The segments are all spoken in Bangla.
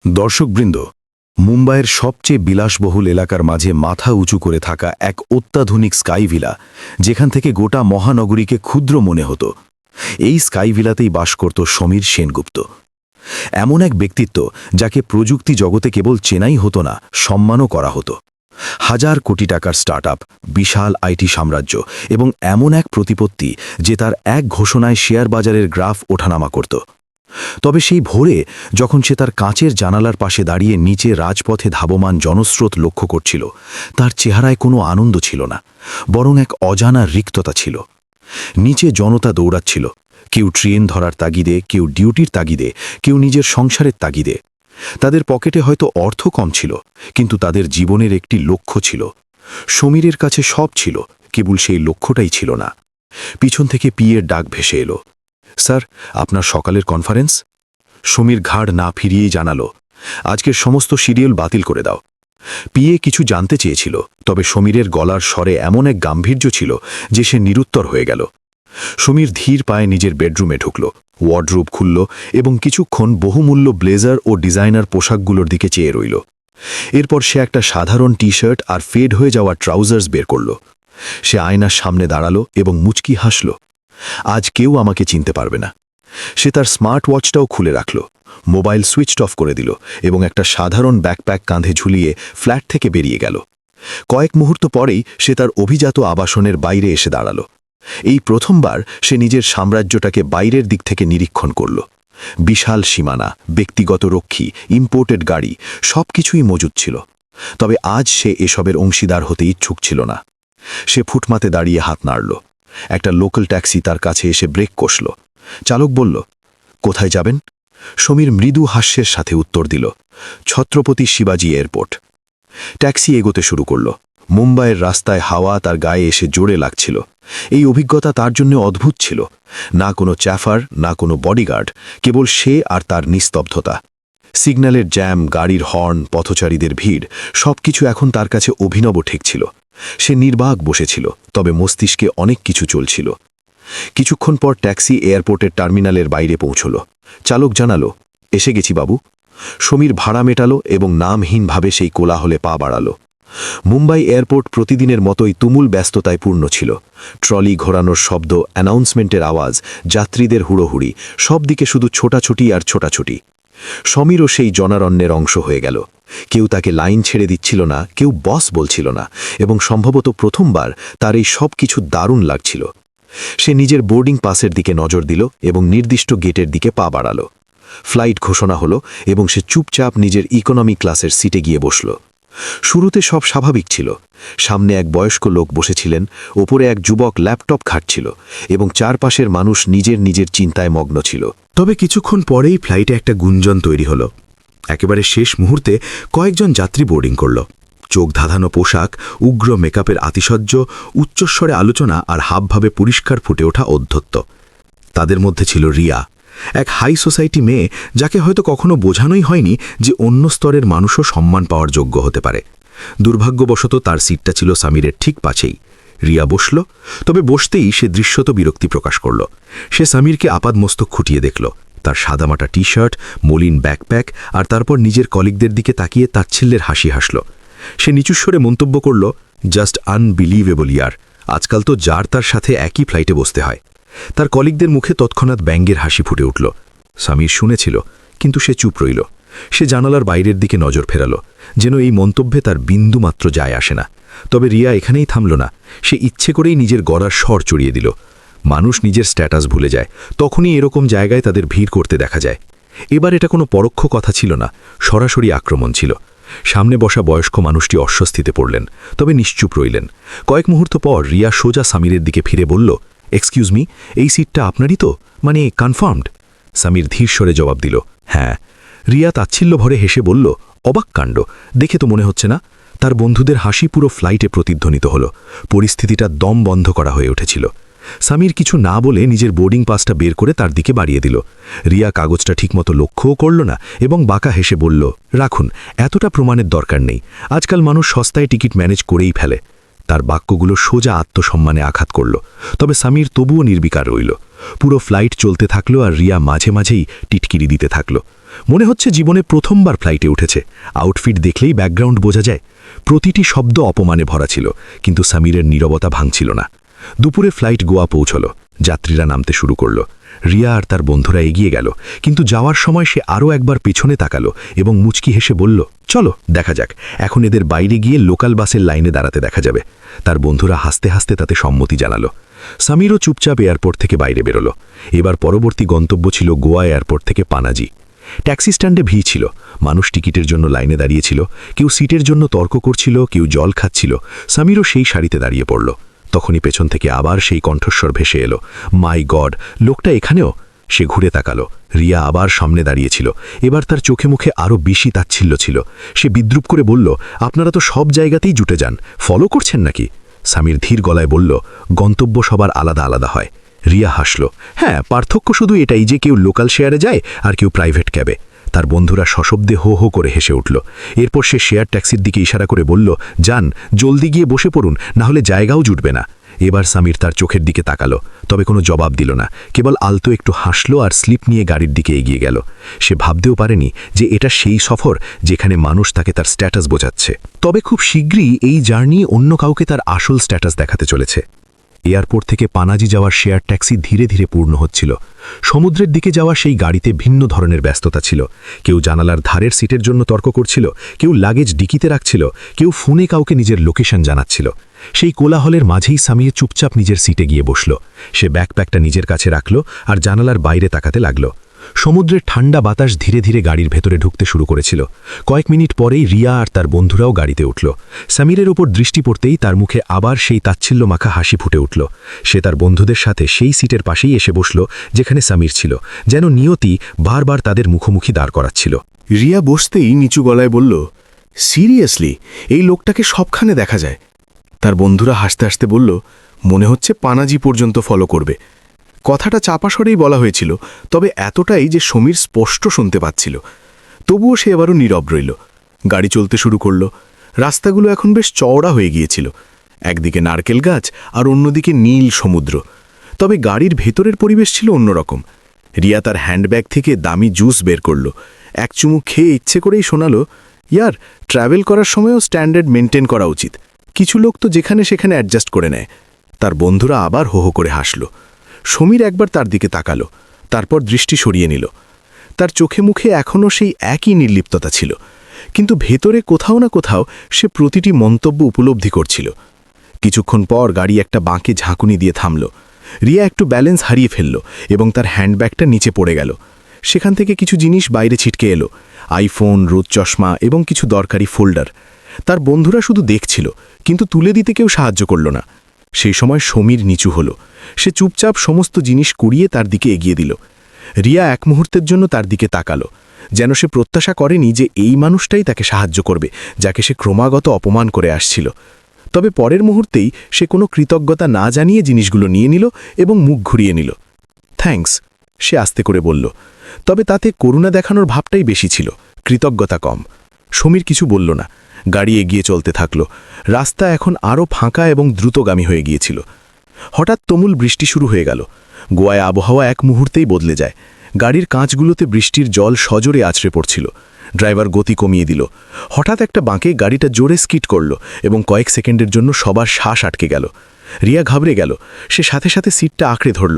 দর্শকবৃন্দ, মুম্বাইয়ের সবচেয়ে বিলাসবহুল এলাকার মাঝে মাথা উঁচু করে থাকা এক অত্যাধুনিক স্কাই ভিলা, যেখান থেকে গোটা মহানগরীকে ক্ষুদ্র মনে হতো। এই স্কাই ভিলাতেই বাস করত সমীর সেনগুপ্ত। এমন এক ব্যক্তিত্ব যাকে প্রযুক্তি জগতে কেবল চেনাই হতো না, সম্মানও করা হতো। হাজার কোটি টাকার স্টার্টআপ, বিশাল আইটি সাম্রাজ্য এবং এমন এক প্রতিপত্তি যে তার এক ঘোষণায় শেয়ার বাজারের গ্রাফ ওঠানামা করত। তবে সেই ভোরে যখন সে তার কাঁচের জানালার পাশে দাঁড়িয়ে নিচে রাজপথে ধাবমান জনস্রোত লক্ষ্য করছিল, তার চেহারায় কোনো আনন্দ ছিল না, বরং এক অজানা রিক্ততা ছিল। নিচে জনতা দৌড়াচ্ছিল, কেউ ট্রেন ধরার তাগিদে, কেউ ডিউটির তাগিদে, কেউ নিজের সংসারের তাগিদে। তাদের পকেটে হয়তো অর্থ কম ছিল, কিন্তু তাদের জীবনের একটি লক্ষ্য ছিল। সমীরের কাছে সব ছিল, কেবল সেই লক্ষ্যটাই ছিল না। পিছন থেকে পিএর ডাক ভেসে এলো, স্যার, আপনার সকালের কনফারেন্স। সমীর ঘাড় না ফিরিয়েই জানালো, আজকের সমস্ত শিডিউল বাতিল করে দাও। পিএ কিছু জানতে চেয়েছিল, তবে সমীরের গলার স্বরে এমন এক গাম্ভীর্য ছিল যে সে নিরুত্তর হয়ে গেল। সমীর ধীর পায়ে নিজের বেডরুমে ঢুকল, ওয়ার্ডরোব খুলল এবং কিছুক্ষণ বহুমূল্য ব্লেজার ও ডিজাইনার পোশাকগুলোর দিকে চেয়ে রইল। এরপর সে একটা সাধারণ টি শার্ট আর ফেড হয়ে যাওয়া ট্রাউজার্স বের করল। সে আয়নার সামনে দাঁড়ালো এবং মুচকি হাসল। আজ কেউ আমাকে চিনতে পারবে না। সে তার স্মার্ট ওয়াচটাও খুলে রাখল, মোবাইল সুইচড অফ করে দিল এবং একটা সাধারণ ব্যাকপ্যাক কাঁধে ঝুলিয়ে ফ্ল্যাট থেকে বেরিয়ে গেল। কয়েক মুহূর্ত পরেই সে তার অভিজাত আবাসনের বাইরে এসে দাঁড়াল। এই প্রথমবার সে নিজের সাম্রাজ্যটাকে বাইরের দিক থেকে নিরীক্ষণ করল। বিশাল সীমানা, ব্যক্তিগত রক্ষী, ইম্পোর্টেড গাড়ি, সবকিছুই মজুদ ছিল। তবে আজ সে এসবের অংশীদার হতে ইচ্ছুক ছিল না। সে ফুটমাতে দাঁড়িয়ে হাত নাড়ল। একটা লোকাল ট্যাক্সি তার কাছে এসে ব্রেক কষল। চালক বলল, কোথায় যাবেন? সমীর মৃদু হাস্যের সাথে উত্তর দিল, ছত্রপতি শিবাজি এয়ারপোর্ট। ট্যাক্সি এগোতে শুরু করল। মুম্বাইয়ের রাস্তায় হাওয়া তার গায়ে এসে জোরে লাগছিল। এই অভিজ্ঞতা তার জন্য অদ্ভুত ছিল। না কোনো চ্যাফার, না কোনো বডিগার্ড, কেবল সে আর তার নিস্তব্ধতা। সিগন্যালের জ্যাম, গাড়ির হর্ন, পথচারীদের ভিড়, সবকিছু এখন তার কাছে অভিনব ঠেকছিল। সে নির্বাক বসেছিল, তবে মস্তিষ্কে অনেক কিছু চলছিল। কিছুক্ষণ পর ট্যাক্সি এয়ারপোর্টের টার্মিনালের বাইরে পৌঁছল। চালক জানালো, এসে গেছি বাবু। সমীর ভাড়া মেটালো এবং নামহীনভাবে সেই কোলাহলে পা বাড়ালো। মুম্বাই এয়ারপোর্ট প্রতিদিনের মতোই তুমুল ব্যস্ততায় পূর্ণ ছিল। ট্রলি ঘোরানোর শব্দ, অ্যানাউন্সমেন্টের আওয়াজ, যাত্রীদের হুড়োহুড়ি, সব দিকে শুধু ছোটাছুটি আর ছোটাছুটি। সমীরও সেই জনারণ্যের অংশ হয়ে গেল। কেউ তাকে লাইন ছেড়ে দিচ্ছিল না, কেউ বস বলছিল না, এবং সম্ভবত প্রথমবার তার এই সব কিছু দারুণ লাগছিল। সে নিজের বোর্ডিং পাসের দিকে নজর দিল এবং নির্দিষ্ট গেটের দিকে পা বাড়াল। ফ্লাইট ঘোষণা হলো এবং সে চুপচাপ নিজের ইকোনমি ক্লাসের সিটে গিয়ে বসল। শুরুতে সব স্বাভাবিক ছিল। সামনে এক বয়স্ক লোক বসেছিলেন, ওপরে এক যুবক ল্যাপটপ ঘাঁটছিল এবং চারপাশের মানুষ নিজের নিজের চিন্তায় মগ্ন ছিল। তবে কিছুক্ষণ পরেই ফ্লাইটে একটা গুঞ্জন তৈরি হলো। একেবারে শেষ মুহূর্তে কয়েকজন যাত্রী বোর্ডিং করল। চোখ ধাঁধানো পোশাক, উগ্র মেকআপের আতিশয্য, উচ্চস্বরে আলোচনা আর হাবভাবে পরিষ্কার ফুটে ওঠা ঔদ্ধত্য। তাদের মধ্যে ছিল রিয়া, এক হাই সোসাইটি মেয়ে যাকে হয়তো কখনো বোঝানোই হয়নি যে অন্য স্তরের মানুষও সম্মান পাওয়ার যোগ্য হতে পারে। দুর্ভাগ্যবশত তার সিটটা ছিল সামিরের ঠিক পাশেই। রিয়া বসল, তবে বসতেই সে দৃশ্যত বিরক্তি প্রকাশ করল। সে সামিরকে আপাদমস্তক খুঁটিয়ে দেখল, তার সাদামাটা টি শার্ট, মলিন ব্যাকপ্যাক, আর তারপর নিজের কলিগদের দিকে তাকিয়ে তাচ্ছিল্যের হাসি হাসল। সে নিচুস্বরে মন্তব্য করল, জাস্ট আনবিলিভেবল ইয়ার, আজকাল তো যার তার সাথে একই ফ্লাইটে বসতে হয়। তার কলিগদের মুখে তৎক্ষণাৎ ব্যঙ্গের হাসি ফুটে উঠল। সামির শুনেছিল, কিন্তু সে চুপ রইল। সে জানালার বাইরের দিকে নজর ফেরাল, যেন এই মন্তব্যে তার বিন্দুমাত্র যায় আসে না। তবে রিয়া এখানেই থামল না। সে ইচ্ছে করেই নিজের গলার স্বর চড়িয়ে দিল। মানুষ নিজের স্ট্যাটাস ভুলে যায়, তখনই এরকম জায়গায় তাদের ভিড় করতে দেখা যায়। এবার এটা কোনো পরোক্ষ কথা ছিল না, সরাসরি আক্রমণ ছিল। সামনে বসা বয়স্ক মানুষটি অস্বস্তিতে পড়লেন, তবে নিশ্চুপ রইলেন। কয়েক মুহূর্ত পর রিয়া সোজা সামিরের দিকে ফিরে বলল, এক্সকিউজ মি, এই সিটটা আপনারই তো, মানে কনফার্মড? সামির ধীর স্বরে জবাব দিল, হ্যাঁ। রিয়া তাচ্ছিল্য ভরে হেসে বলল, অবাক কাণ্ড, দেখে তো মনে হচ্ছে না। তার বন্ধুদের হাসি পুরো ফ্লাইটে প্রতিধ্বনিত হল। পরিস্থিতিটা দম বন্ধ করা হয়ে উঠেছিল। সামির কিছু না বলে নিজের বোর্ডিং পাসটা বের করে তার দিকে বাড়িয়ে দিল। রিয়া কাগজটা ঠিকমতো লক্ষ্যও করল না এবং বাঁকা হেসে বলল, রাখুন, এতটা প্রমাণের দরকার নেই। আজকাল মানুষ সস্তায় টিকিট ম্যানেজ করেই ফেলে। তার বাক্যগুলো সোজা আত্মসম্মানে আঘাত করল, তবে সামির তবুও নির্বিকার রইল। পুরো ফ্লাইট চলতে থাকলো আর রিয়া মাঝে মাঝেই টিটকিরি দিতে থাকল। মনে হচ্ছে জীবনে প্রথমবার ফ্লাইটে উঠেছে। আউটফিট দেখলেই ব্যাকগ্রাউন্ড বোঝা যায়। প্রতিটি শব্দ অপমানে ভরা ছিল, কিন্তু সামিরের নীরবতা ভাঙছিল না। দুপুরে ফ্লাইট গোয়া পৌঁছল। যাত্রীরা নামতে শুরু করল। রিয়া আর তার বন্ধুরা এগিয়ে গেল, কিন্তু যাওয়ার সময় সে আরও একবার পেছনে তাকালো এবং মুচকি হেসে বলল, চলো দেখা যাক, এখন এদের বাইরে গিয়ে লোকাল বাসের লাইনে দাঁড়াতে দেখা যাবে। তার বন্ধুরা হাসতে হাসতে তাতে সম্মতি জানালো। সামিরও চুপচাপ এয়ারপোর্ট থেকে বাইরে বেরোল। এবার পরবর্তী গন্তব্য ছিল গোয়া এয়ারপোর্ট থেকে পানাজি। ট্যাক্সি স্ট্যান্ডে ভিড় ছিল। মানুষ টিকিটের জন্য লাইনে দাঁড়িয়েছিল, কেউ সিটের জন্য তর্ক করছিল, কেউ জল খাচ্ছিল। সামিরও সেই সারিতে দাঁড়িয়ে পড়ল। তখনই পেছন থেকে আবার সেই কণ্ঠস্বর ভেসে এলো, মাই গড, লোকটা এখানেও। সে ঘুরে তাকালো। রিয়া আবার সামনে দাঁড়িয়েছিল। এবার তার চোখে মুখে আরও বেশি তাচ্ছিল্য ছিল। সে বিদ্রুপ করে বলল, আপনারা তো সব জায়গাতেই জুটে যান, ফলো করছেন নাকি? সামির ধীর গলায় বলল, গন্তব্য সবার আলাদা আলাদা হয়। রিয়া হাসল, হ্যাঁ, পার্থক্য শুধু এটাই যে কেউ লোকাল শেয়ারে যায় আর কেউ প্রাইভেট ক্যাবে। তার বন্ধুরা সশব্দে হো হো করে হেসে উঠল। এরপর সে শেয়ার ট্যাক্সির দিকে ইশারা করে বলল, যান, জলদি গিয়ে বসে পড়ুন, না হলে জায়গাও জুটবে না। এবার সামির তার চোখের দিকে তাকালো, তবে কোনো জবাব দিল না। কেবল আলতো একটু হাসল আর স্লিপ নিয়ে গাড়ির দিকে এগিয়ে গেল। সে ভাবতেও পারেনি যে এটা সেই সফর যেখানে মানুষ তাকে তার স্ট্যাটাস বোঝাচ্ছে। তবে খুব শীঘ্রই এই জার্নি অন্য কাউকে তার আসল স্ট্যাটাস দেখাতে চলেছে। এয়ারপোর্ট থেকে পানাজি যাওয়ার শেয়ার ট্যাক্সি ধীরে ধীরে পূর্ণ হচ্ছিল। সমুদ্রের দিকে যাওয়া সেই গাড়িতে ভিন্ন ধরনের ব্যস্ততা ছিল। কেউ জানালার ধারের সিটের জন্য তর্ক করছিল, কেউ লাগেজ ডিকিতে রাখছিল, কেউ ফোনে কাউকে নিজের লোকেশন জানাচ্ছিল। সেই কোলাহলের মাঝেই সামিয়ে চুপচাপ নিজের সিটে গিয়ে বসল। সে ব্যাকপ্যাকটা নিজের কাছে রাখল আর জানালার বাইরে তাকাতে লাগল। সমুদ্রের ঠান্ডা বাতাস ধীরে ধীরে গাড়ির ভেতরে ঢুকতে শুরু করেছিল। কয়েক মিনিট পরেই রিয়া আর তার বন্ধুরাও গাড়িতে উঠল। সামিরের ওপর দৃষ্টি পড়তেই তার মুখে আবার সেই তাচ্ছিল্য মাখা হাসি ফুটে উঠল। সে তার বন্ধুদের সাথে সেই সিটের পাশেই এসে বসল যেখানে সামির ছিল, যেন নিয়তি বারবার তাদের মুখোমুখি দাঁড় করাচ্ছিল। রিয়া বসতেই নিচু গলায় বলল, সিরিয়াসলি, এই লোকটাকে সবখানে দেখা যায়। তার বন্ধুরা হাসতে হাসতে বলল, মনে হচ্ছে পানাজি পর্যন্ত ফলো করবে। কথাটা চাপা স্বরেই বলা হয়েছিল, তবে এতটাই যে সমীর স্পষ্ট শুনতে পাচ্ছিল। তবুও সে এবারও নীরব রইল। গাড়ি চলতে শুরু করল। রাস্তাগুলো এখন বেশ চওড়া হয়ে গিয়েছিল। একদিকে নারকেল গাছ আর অন্যদিকে নীল সমুদ্র। তবে গাড়ির ভেতরের পরিবেশ ছিল অন্যরকম। রিয়া তার হ্যান্ডব্যাগ থেকে দামি জুস বের করল। এক চুমুক খেয়ে ইচ্ছে করেই শোনালো, ইয়ার, ট্রাভেল করার সময়ও স্ট্যান্ডার্ড মেনটেন করা উচিত। কিছু লোক তো যেখানে সেখানে অ্যাডজাস্ট করে নেয়। তার বন্ধুরা আবার হো হো করে হাসল। সমীর একবার তার দিকে তাকালো, তারপর দৃষ্টি সরিয়ে নিল। তার চোখে মুখে এখনও সেই একই নির্লিপ্ততা ছিল, কিন্তু ভেতরে কোথাও না কোথাও সে প্রতিটি মন্তব্য উপলব্ধি করছিল। কিছুক্ষণ পর গাড়ি একটা বাঁকে ঝাঁকুনি দিয়ে থামল। রিয়া একটু ব্যালেন্স হারিয়ে ফেলল এবং তার হ্যান্ডব্যাগটা নিচে পড়ে গেল। সেখান থেকে কিছু জিনিস বাইরে ছিটকে এলো, আইফোন, রোদ চশমা এবং কিছু দরকারি ফোল্ডার। তার বন্ধুরা শুধু দেখছিল, কিন্তু তুলে দিতে কেউ সাহায্য করল না। সেই সময় সমীর নিচু হলো। সে চুপচাপ সমস্ত জিনিস কুড়িয়ে তার দিকে এগিয়ে দিল। রিয়া এক মুহূর্তের জন্য তার দিকে তাকালো, যেন সে প্রত্যাশা করেনি যে এই মানুষটাই তাকে সাহায্য করবে, যাকে সে ক্রমাগত অপমান করে আসছিল। তবে পরের মুহূর্তেই সে কোনো কৃতজ্ঞতা না জানিয়ে জিনিসগুলো নিয়ে নিল এবং মুখ ঘুরিয়ে নিল। থ্যাঙ্কস, সে আস্তে করে বলল। তবে তাতে করুণা দেখানোর ভাবটাই বেশি ছিল, কৃতজ্ঞতা কম। সমীর কিছু বলল না। গাড়ি এগিয়ে চলতে থাকল। রাস্তা এখন আরও ফাঁকা এবং দ্রুতগামী হয়ে গিয়েছিল। হঠাৎ তুমুল বৃষ্টি শুরু হয়ে গেল। গোয়ায় আবহাওয়া এক মুহূর্তেই বদলে যায়। গাড়ির কাঁচগুলোতে বৃষ্টির জল সজোরে আছড়ে পড়ছিল। ড্রাইভার গতি কমিয়ে দিল। হঠাৎ একটা বাঁকে গাড়িটা জোরে স্কিড করল এবং কয়েক সেকেন্ডের জন্য সবার শ্বাস আটকে গেল। রিয়া ঘাবড়ে গেল। সে সাথে সাথে সিটটা আঁকড়ে ধরল।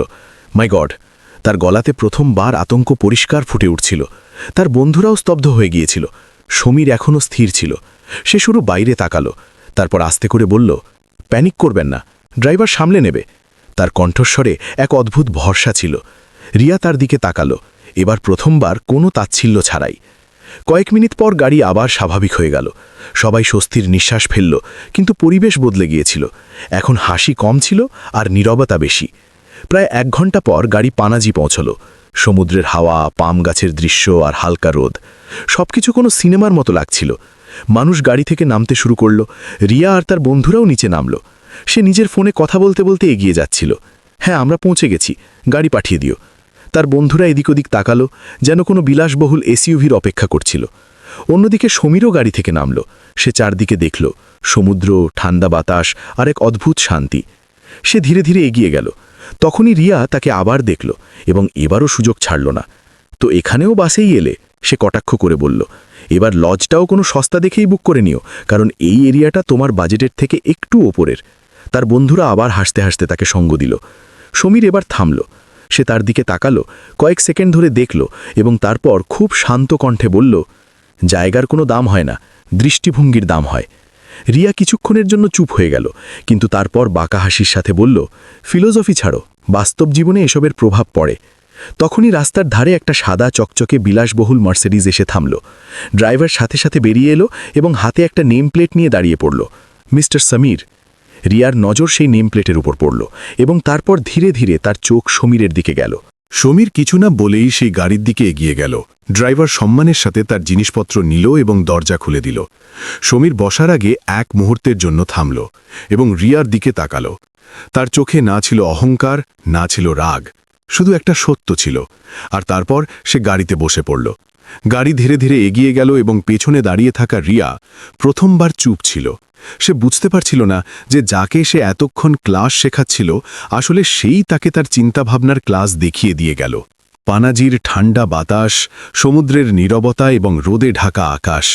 মাই গড! তার গলাতে প্রথমবার আতঙ্ক পরিষ্কার ফুটে উঠছিল। তার বন্ধুরাও স্তব্ধ হয়ে গিয়েছিল। সমীর এখনও স্থির ছিল। সে শুরু বাইরে তাকালো, তারপর আস্তে করে বলল, প্যানিক করবেন না, ড্রাইভার সামলে নেবে। তার কণ্ঠস্বরে এক অদ্ভুত ভরসা ছিল। রিয়া তার দিকে তাকালো, এবার প্রথমবার কোনো তাচ্ছিল্য ছাড়াই। কয়েক মিনিট পর গাড়ি আবার স্বাভাবিক হয়ে গেল। সবাই স্বস্তির নিঃশ্বাস ফেলল, কিন্তু পরিবেশ বদলে গিয়েছিল। এখন হাসি কম ছিল আর নীরবতা বেশি। প্রায় 1 ঘন্টা পর গাড়ি পানাজি পৌঁছল। সমুদ্রের হাওয়া, পাম গাছের দৃশ্য আর হালকা রোদ, সবকিছু কোনো সিনেমার মতো লাগছিল। মানুষ গাড়ি থেকে নামতে শুরু করল। রিয়া আর তার বন্ধুরাও নিচে নামল। সে নিজের ফোনে কথা বলতে বলতে এগিয়ে যাচ্ছিল। হ্যাঁ, আমরা পৌঁছে গেছি, গাড়ি পাঠিয়ে দিও। তার বন্ধুরা এদিক ওদিক তাকালো, যেন কোনো বিলাসবহুল এসইউভির অপেক্ষা করছিল। অন্যদিকে সমীরও গাড়ি থেকে নামল। সে চারদিকে দেখল, সমুদ্র, ঠান্ডা বাতাস আর এক অদ্ভুত শান্তি। সে ধীরে ধীরে এগিয়ে গেল। তখনই রিয়া তাকে আবার দেখল এবং এবারও সুযোগ ছাড়ল না। তো এখানেও বাসেই এলে? সে কটাক্ষ করে বলল, এবার লজটাও কোনো সস্তা দেখেই বুক করে নিও, কারণ এই এরিয়াটা তোমার বাজেটের থেকে একটু ওপরের। তার বন্ধুরা আবার হাসতে হাসতে তাকে সঙ্গ দিল। সমীর এবার থামল। সে তার দিকে তাকালো, কয়েক সেকেন্ড ধরে দেখল এবং তারপর খুব শান্ত কণ্ঠে বলল, জায়গার কোনো দাম হয় না, দৃষ্টিভঙ্গির দাম হয়। রিয়া কিছুক্ষণের জন্য চুপ হয়ে গেল, কিন্তু তারপর বাঁকা হাসির সাথে বলল, ফিলোসফি ছাড়ো, বাস্তব জীবনে এসবের প্রভাব পড়ে। তখনই রাস্তার ধারে একটা সাদা চকচকে বিলাসবহুল মার্সিডিজ এসে থামল। ড্রাইভার সাথে সাথে বেরিয়ে এলো এবং হাতে একটা নেম প্লেট নিয়ে দাঁড়িয়ে পড়ল, মিস্টার সমীর। রিয়ার নজর সেই নেম প্লেটের উপর পড়ল এবং তারপর ধীরে ধীরে তার চোখ সমীরের দিকে গেল। সমীর কিছু না বলেই সেই গাড়ির দিকে এগিয়ে গেল। ড্রাইভার সম্মানের সাথে তার জিনিসপত্র নিল এবং দরজা খুলে দিল। সমীর বসার আগে এক মুহূর্তের জন্য থামল এবং রিয়ার দিকে তাকালো। তার চোখে না ছিল অহংকার, না ছিল রাগ, শুধু একটা সত্য ছিল। আর তারপর সে গাড়িতে বসে পড়ল। গাড়ি ধীরে ধীরে এগিয়ে গেল এবং পেছনে দাঁড়িয়ে থাকা রিয়া প্রথমবার চুপ ছিল। সে বুঝতে পারছিল না যে যাকে সে এতক্ষণ ক্লাস শেখাচ্ছিল আসলে সেই তাকে তার চিন্তাভাবনার ক্লাস দেখিয়ে দিয়ে গেল। পানাজির ঠান্ডা বাতাস, সমুদ্রের নীরবতা এবং রোদে ঢাকা আকাশ,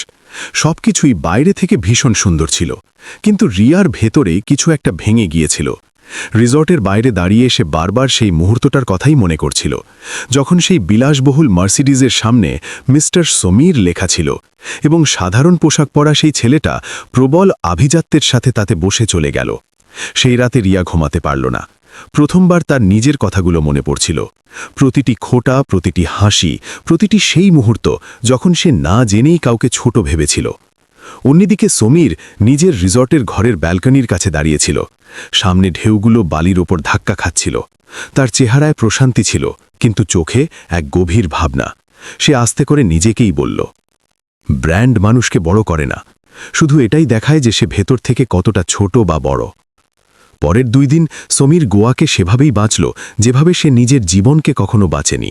সবকিছুই বাইরে থেকে ভীষণ সুন্দর ছিল, কিন্তু রিয়ার ভেতরে কিছু একটা ভেঙে গিয়েছিল। রিসর্টের বাইরে দাঁড়িয়ে সে বারবার সেই মুহূর্তটার কথাই মনে করছিল, যখন সেই বিলাসবহুল মার্সিডিজের সামনে মিস্টার সমীর লেখা ছিল এবং সাধারণ পোশাক পরা সেই ছেলেটা প্রবল আভিজাত্যের সাথে তাতে বসে চলে গেল। সেই রাতে রিয়া ঘুমাতে পারল না। প্রথমবার তার নিজের কথাগুলো মনে পড়ছিল, প্রতিটি খোঁটা, প্রতিটি হাসি, প্রতিটি সেই মুহূর্ত যখন সে না জেনেই কাউকে ছোট ভেবেছিল। অন্যদিকে সমীর নিজের রিসর্টের ঘরের ব্যালকনির কাছে দাঁড়িয়েছিল। সামনে ঢেউগুলো বালির ওপর ধাক্কা খাচ্ছিল। তার চেহারায় প্রশান্তি ছিল, কিন্তু চোখে এক গভীর ভাবনা। সে আস্তে করে নিজেকেই বলল, ব্র্যান্ড মানুষকে বড় করে না, শুধু এটাই দেখায় যে সে ভেতর থেকে কতটা ছোট বা বড়। পরের 2 দিন সমীর গোয়াকে সেভাবেই বাঁচল যেভাবে সে নিজের জীবনকে কখনো বাঁচেনি।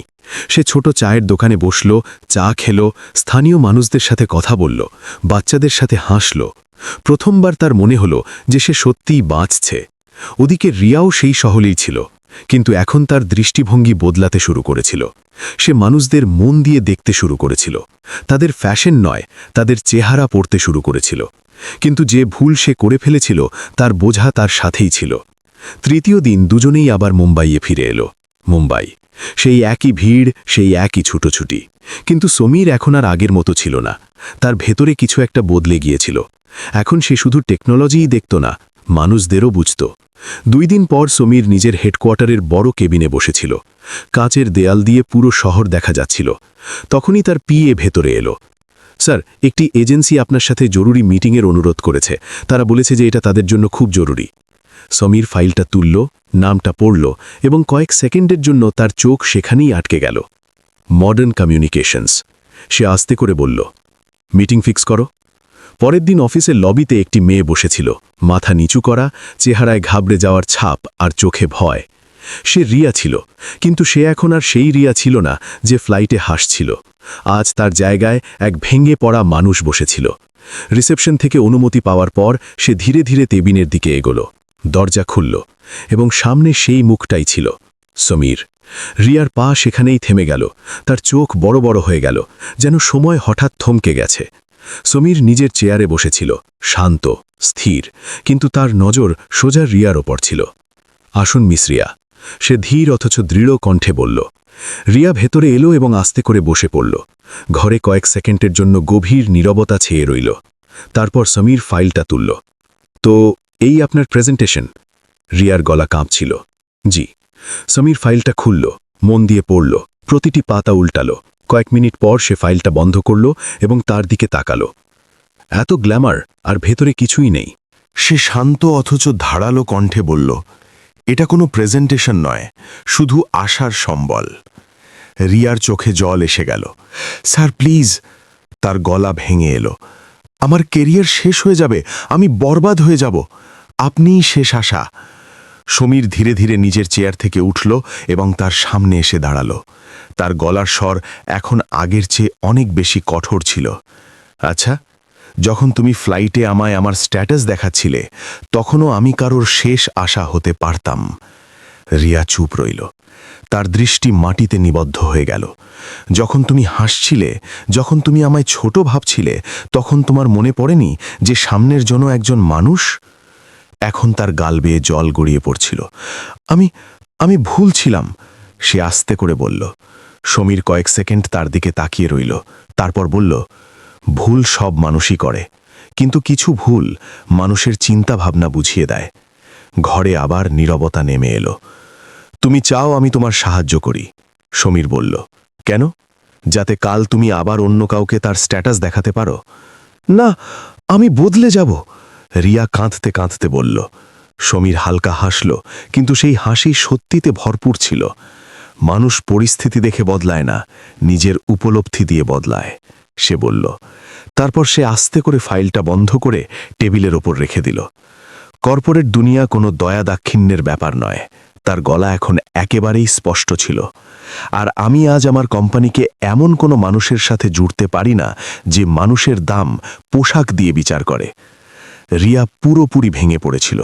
সে ছোট চায়ের দোকানে বসল, চা খেল, স্থানীয় মানুষদের সাথে কথা বলল, বাচ্চাদের সাথে হাসল। প্রথমবার তার মনে হলো যে সে সত্যিই বাঁচছে। ওদিকে রিয়াও সেই শহরেই ছিল, কিন্তু এখন তার দৃষ্টিভঙ্গি বদলাতে শুরু করেছিল। সে মানুষদের মন দিয়ে দেখতে শুরু করেছিল, তাদের ফ্যাশন নয়, তাদের চেহারা পড়তে শুরু করেছিল। কিন্তু যে ভুল সে করে ফেলেছিল তার বোঝা তার সাথেই ছিল। তৃতীয় দিন দুজনেই আবার মুম্বাইয়ে ফিরে এলো। মুম্বাই, সেই একই ভিড়, সেই একই ছুটোছুটি। কিন্তু সমীর এখন আর আগের মতো ছিল না। তার ভেতরে কিছু একটা বদলে গিয়েছিল। এখন সে শুধু টেকনোলজিই দেখত না, মানুষদেরও বুঝত। 2 দিন পর সমীর নিজের হেডকোয়ার্টারের বড় কেবিনে বসেছিল। কাঁচের দেয়াল দিয়ে পুরো শহর দেখা যাচ্ছিল। তখনই তার পিএ ভেতরে এলো। স্যার, একটি এজেন্সি আপনার সাথে জরুরি মিটিংয়ের অনুরোধ করেছে। তারা বলেছে যে এটা তাদের জন্য খুব জরুরি। সমীর ফাইলটা তুলল, নামটা পড়ল এবং কয়েক সেকেন্ডের জন্য তার চোখ সেখানেই আটকে গেল। Modern communications. সে আস্তে করে বলল, মিটিং ফিক্স করো। পরের দিন অফিসের লবিতে একটি মেয়ে বসেছিল, মাথা নিচু করা, চেহারায় ঘাবড়ে যাওয়ার ছাপ আর চোখে ভয়। সে রিয়া ছিল, কিন্তু সে এখন আর সেই রিয়া ছিল না যে ফ্লাইটে হাসছিল। আজ তার জায়গায় এক ভেঙে পড়া মানুষ বসেছিল। রিসেপশন থেকে অনুমতি পাওয়ার পর সে ধীরে ধীরে তেবিনের দিকে এগোল। দরজা খুলল এবং সামনে সেই মুখটাই ছিল, সমীর। রিয়ার পা সেখানেই থেমে গেল, তার চোখ বড় বড় হয়ে গেল, যেন সময় হঠাৎ থমকে গেছে। সমীর নিজের চেয়ারে বসেছিল, শান্ত, স্থির, কিন্তু তার নজর সোজা রিয়ার ওপর ছিল। আসুন মিস রিয়া, সে ধীর অথচ দৃঢ় কণ্ঠে বলল। রিয়া ভেতরে এলো এবং আস্তে করে বসে পড়ল। ঘরে কয়েক সেকেন্ডের জন্য গভীর নীরবতা ছেয়ে রইল। তারপর সমীর ফাইলটা তুলল। তো এই আপনার প্রেজেন্টেশন? রিয়ার গলা কাঁপছিল। জি। সমীর ফাইলটা খুলল, মন দিয়ে পড়ল, প্রতিটি পাতা উল্টালো। কয়েক মিনিট পর সে ফাইলটা বন্ধ করল এবং তার দিকে তাকালো। এত গ্ল্যামার আর ভেতরে কিছুই নেই। সে শান্ত অথচ ধারালো কণ্ঠে বলল, এটা কোনো প্রেজেন্টেশন নয়, শুধু আশার সম্বল। রিয়ার চোখে জল এসে গেল। Sir please. তার গলা ভেঙে এলো। আমার কেরিয়ার শেষ হয়ে যাবে, আমি বরবাদ হয়ে যাব। আপনিই শেষ আশা। সমীর ধীরে ধীরে নিজের চেয়ার থেকে উঠল এবং তার সামনে এসে দাঁড়ালো। তার গলার স্বর এখন আগের চেয়ে অনেক বেশি কঠোর ছিল। আচ্ছা, যখন তুমি ফ্লাইটে আমায় আমার স্ট্যাটাস দেখাচ্ছিলে, তখনও আমি কারোর শেষ আশা হতে পারতাম। রিয়া চুপ রইল। তার দৃষ্টি মাটিতে নিবদ্ধ হয়ে গেল। যখন তুমি হাসছিলে, যখন তুমি আমায় ছোট ভাবছিলে, তখন তোমার মনে পড়েনি যে সামনের জন্য একজন মানুষ? এখন তার গাল বেয়ে জল গড়িয়ে পড়ছিল। আমি ভুল ছিলাম, সে আস্তে করে বলল। সমীর কয়েক সেকেন্ড তার দিকে তাকিয়ে রইল, তারপর বলল, ভুল সব মানুষই করে, কিন্তু কিছু ভুল মানুষের চিন্তা ভাবনা বুঝিয়ে দেয়। ঘরে আবার নীরবতা নেমে এলো। তুমি চাও আমি তোমার সাহায্য করি? সমীর বলল। কেন? যাতে কাল তুমি আবার অন্য কাউকে তার স্ট্যাটাস দেখাতে পারো। না, আমি বদলে যাব, রিয়া কাঁদতে কাঁদতে বলল। সমীর হালকা হাসল, কিন্তু সেই হাসি সত্যিতে ভরপুর ছিল। মানুষ পরিস্থিতি দেখে বদলায় না, নিজের উপলব্ধি দিয়ে বদলায়, সে বলল। তারপর সে আস্তে করে ফাইলটা বন্ধ করে টেবিলের ওপর রেখে দিল। কর্পোরেট দুনিয়া কোনো দয়া দাক্ষিণ্যের ব্যাপার নয়, তার গলা এখন একেবারেই স্পষ্ট ছিল। আর আমি আজ আমার কোম্পানিকে এমন কোনো মানুষের সাথে জুড়তে পারি না যে মানুষের দাম পোশাক দিয়ে বিচার করে। রিয়া পুরোপুরি ভেঙে পড়েছিল,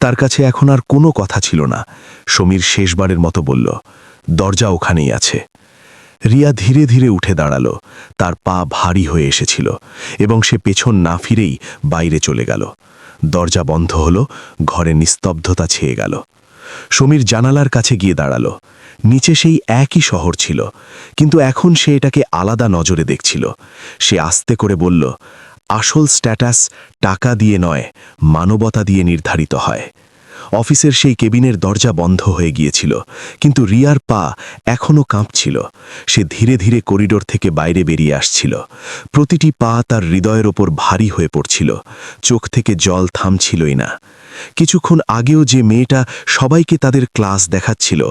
তার কাছে এখন আর কোনো কথা ছিল না। সমীর শেষবারের মতো বলল, দরজা ওখানেই আছে। রিয়া ধীরে ধীরে উঠে দাঁড়ালো, তার পা ভারী হয়ে এসেছিল এবং সে পেছন না ফিরেই বাইরে চলে গেল। দরজা বন্ধ হলো, ঘরে নিস্তব্ধতা ছেয়ে গেল। সমীর জানালার কাছে গিয়ে দাঁড়ালো। নিচে সেই একই শহর ছিল, কিন্তু এখন সে এটাকে আলাদা নজরে দেখছিল। সে আস্তে করে বলল, আসল স্ট্যাটাস টাকা দিয়ে নয়, মানবতা দিয়ে নির্ধারিত হয়। অফিসের সেই কেবিনের দরজা বন্ধ হয়ে গিয়েছিল, কিন্তু রিয়ার পা এখনও কাঁপছিল। সে ধীরে ধীরে করিডোর থেকে বাইরে বেরিয়ে আসছিল। প্রতিটি পা তার হৃদয়ের ওপর ভারী হয়ে পড়ছিল, চোখ থেকে জল থামছিলই না। কিছুক্ষণ আগেও যে মেয়েটা সবাইকে তাদের ক্লাস দেখাচ্ছিল,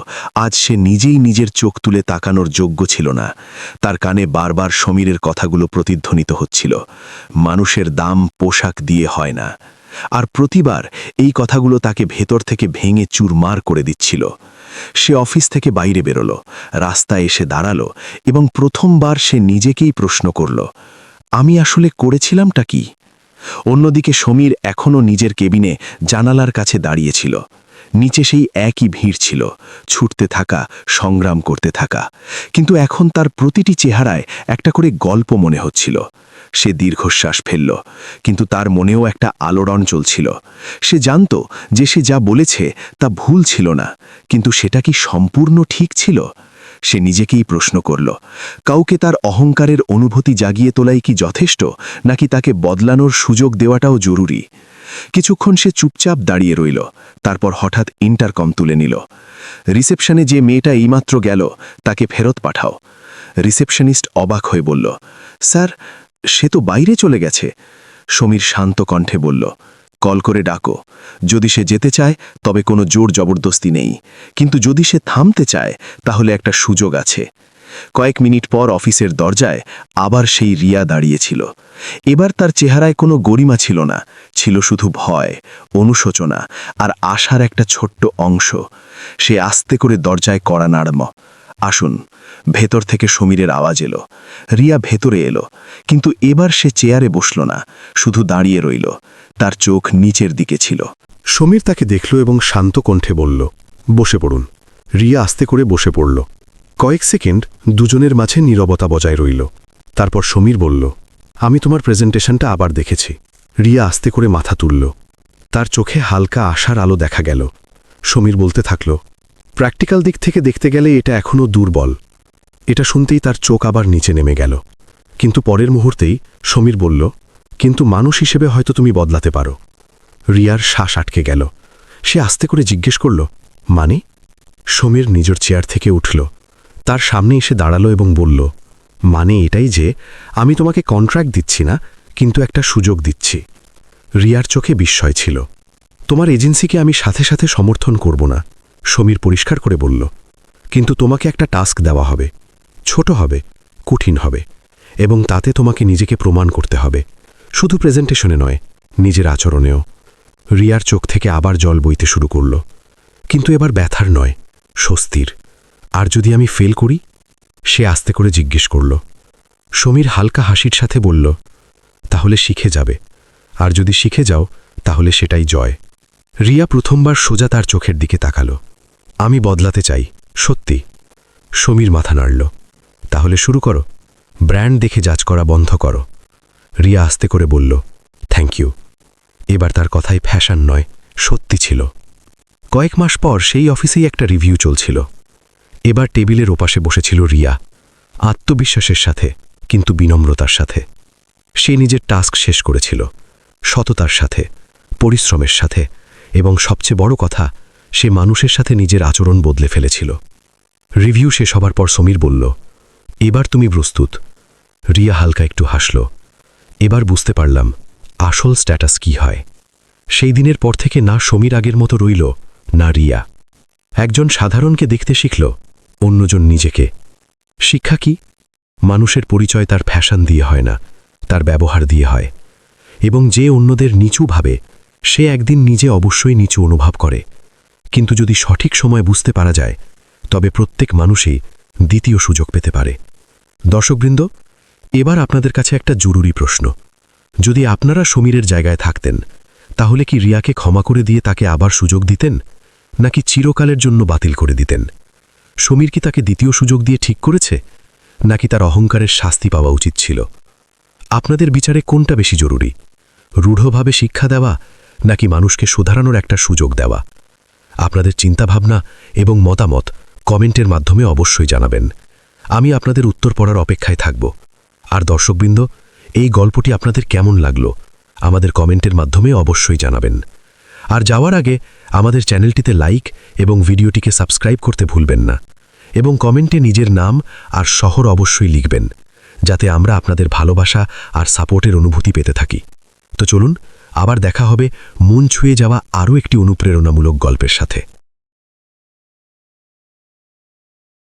আজ সে নিজেই নিজের চোখ তুলে তাকানোর যোগ্য ছিল না। তার কানে বারবার সমীরের কথাগুলো প্রতিধ্বনিত হচ্ছিল, মানুষের দাম পোশাক দিয়ে হয় না। আর প্রতিবার এই কথাগুলো তাকে ভেতর থেকে ভেঙে চুরমার করে দিচ্ছিল। সে অফিস থেকে বাইরে বেরোলো, রাস্তায় এসে দাঁড়ালো এবং প্রথমবার সে নিজেকেই প্রশ্ন করল, আমি আসলে করেছিলামটা কি? অন্যদিকে সমীর এখনও নিজের কেবিনে জানালার কাছে দাঁড়িয়েছিল। নিচে সেই একই ভিড় ছিল, ছুটতে থাকা, সংগ্রাম করতে থাকা। কিন্তু এখন তার প্রতিটি চেহারায় একটা করে গল্প মনে হচ্ছিল। সে দীর্ঘশ্বাস ফেলল, কিন্তু তার মনেও একটা আলোড়ন চলছিল। সে জানত যে সে যা বলেছে তা ভুল ছিল না, কিন্তু সেটা কি সম্পূর্ণ ঠিক ছিল? সে নিজেকেই প্রশ্ন করল, কাউকে তার অহংকারের অনুভূতি জাগিয়ে তোলাই কি যথেষ্ট, নাকি তাকে বদলানোর সুযোগ দেওয়াটাও জরুরি? কিছুক্ষণ সে চুপচাপ দাঁড়িয়ে রইল, তারপর হঠাৎ ইন্টারকম তুলে নিল। রিসেপশনে যে মেয়েটা এইমাত্র গেল, তাকে ফেরত পাঠাও। রিসেপশনিস্ট অবাক হয়ে বলল, স্যার, সে তো বাইরে চলে গেছে। সমীর শান্ত কণ্ঠে বলল, কল করে ডাকো। যদি সে যেতে চায় তবে কোনো জোর জবরদস্তি নেই, কিন্তু যদি সে থামতে চায় তাহলে একটা সুযোগ আছে। কয়েক মিনিট পর অফিসের দরজায় আবার সেই রিয়া দাঁড়িয়েছিল। এবার তার চেহারায় কোনো গরিমা ছিল না, ছিল শুধু ভয়, অনুশোচনা আর আশার একটা ছোট্ট অংশ। সে আস্তে করে দরজায় কড়া নাড়ল। আসুন। ভেতর থেকে সমীরের আওয়াজ এলো। রিয়া ভেতরে এলো, কিন্তু এবার সে চেয়ারে বসল না, শুধু দাঁড়িয়ে রইল। তার চোখ নিচের দিকে ছিল। সমীর তাকে দেখল এবং শান্ত কণ্ঠে বলল, বসে পড়ুন। রিয়া আস্তে করে বসে পড়ল। কয়েক সেকেন্ড দুজনের মাঝে নীরবতা বজায় রইল। তারপর সমীর বলল, আমি তোমার প্রেজেন্টেশনটা আবার দেখেছি। রিয়া আস্তে করে মাথা তুলল। তার চোখে হালকা আশার আলো দেখা গেল। সমীর বলতে থাকল, প্র্যাকটিক্যাল দিক থেকে দেখতে গেলে এটা এখনও দুর্বল। এটা শুনতেই তার চোখ আবার নিচে নেমে গেল। কিন্তু পরের মুহূর্তেই সমীর বলল, কিন্তু মানুষ হিসেবে হয়তো তুমি বদলাতে পারো। রিয়ার শ্বাস আটকে গেল। সে আস্তে করে জিজ্ঞেস করল, মানে? সমীর নিজের চেয়ার থেকে উঠল, তার সামনে এসে দাঁড়ালো এবং বলল, মানে এটাই যে আমি তোমাকে কন্ট্রাক্ট দিচ্ছি না, কিন্তু একটা সুযোগ দিচ্ছি। রিয়ার চোখে বিস্ময় ছিল। তোমার এজেন্সিকে আমি সাথে সাথে সমর্থন করব না, সমীর পরিষ্কার করে বলল, কিন্তু তোমাকে একটা টাস্ক দেওয়া হবে। ছোট হবে, কঠিন হবে, এবং তাতে তোমাকে নিজেকে প্রমাণ করতে হবে, শুধু প্রেজেন্টেশনে নয়, নিজের আচরণেও। রিয়ার চোখ থেকে আবার জল বইতে শুরু করল, কিন্তু এবার ব্যথার নয়, স্বস্তির। আর যদি আমি ফেল করি? সে আস্তে করে জিজ্ঞেস করল। সমীর হালকা হাসির সাথে বলল, তাহলে শিখে যাবে, আর যদি শিখে যাও তাহলে সেটাই জয়। রিয়া প্রথমবার সোজা তার চোখের দিকে তাকালো। আমি বদলাতে চাই, সত্যি, সমীর মাথা নাড়ল। তাহলে শুরু করো, ব্র্যান্ড দেখে জাজ করা বন্ধ করো। রিয়া আস্তে করে বলল, থ্যাংক ইউ। এবার তার কথাই ফ্যাশন নয়, সত্যি ছিল। কয়েক মাস পর সেই অফিসেই একটা রিভিউ চলছিল। এবার টেবিলের ওপাশে বসেছিল রিয়া, আত্মবিশ্বাসের সাথে কিন্তু বিনম্রতার সাথে। সে নিজের টাস্ক শেষ করেছিল, সততার সাথে, পরিশ্রমের সাথে, এবং সবচেয়ে বড় কথা, সে মানুষের সাথে নিজের আচরণ বদলে ফেলেছিল। রিভিউ শেষ হবার পর সমীর বলল, এবার তুমি প্রস্তুত? রিয়া হালকা একটু হাসল। এবার বুঝতে পারলাম আসল স্ট্যাটাস কি হয়। সেই দিনের পর থেকে না সমীর আগের মতো রইল, না রিয়া। একজন সাধারণকে দেখতে শিখল, অন্যজন নিজেকে। শিক্ষা কি? মানুষের পরিচয় তার ফ্যাশন দিয়ে হয় না, তার ব্যবহার দিয়ে হয়। এবং যে অন্যদের নিচু ভাবে, সে একদিন নিজে অবশ্যই নিচু অনুভব করে। কিন্তু যদি সঠিক সময় বুঝতে পারা যায়, তবে প্রত্যেক মানুষই দ্বিতীয় সুযোগ পেতে পারে। দর্শকবৃন্দ, এবার আপনাদের কাছে একটা জরুরি প্রশ্ন। যদি আপনারা সমীরের জায়গায় থাকতেন, তাহলে কি রিয়াকে ক্ষমা করে দিয়ে তাকে আবার সুযোগ দিতেন, নাকি চিরকালের জন্য বাতিল করে দিতেন? সমীর কি তাকে দ্বিতীয় সুযোগ দিয়ে ঠিক করেছে, নাকি তার অহংকারের শাস্তি পাওয়া উচিত ছিল? আপনাদের বিচারে কোনটা বেশি জরুরি, রূঢ়ভাবে শিক্ষা দেওয়া নাকি মানুষকে শুধরানোর একটা সুযোগ দেওয়া? আপনাদের চিন্তাভাবনা এবং মতামত কমেন্টের মাধ্যমে অবশ্যই জানাবেন। আমি আপনাদের উত্তর পড়ার অপেক্ষায় থাকব। আর দর্শকবৃন্দ, এই গল্পটি আপনাদের কেমন লাগলো আমাদের কমেন্টের মাধ্যমে অবশ্যই জানাবেন। আর যাওয়ার আগে আমাদের চ্যানেলটিতে লাইক এবং ভিডিওটিকে সাবস্ক্রাইব করতে ভুলবেন না, এবং কমেন্টে নিজের নাম আর শহর অবশ্যই লিখবেন, যাতে আমরা আপনাদের ভালোবাসা আর সাপোর্টের অনুভূতি পেতে থাকি। তো চলুন, আবার দেখা হবে মন ছুঁয়ে যাওয়া আরও একটি অনুপ্রেরণামূলক গল্পের সাথে।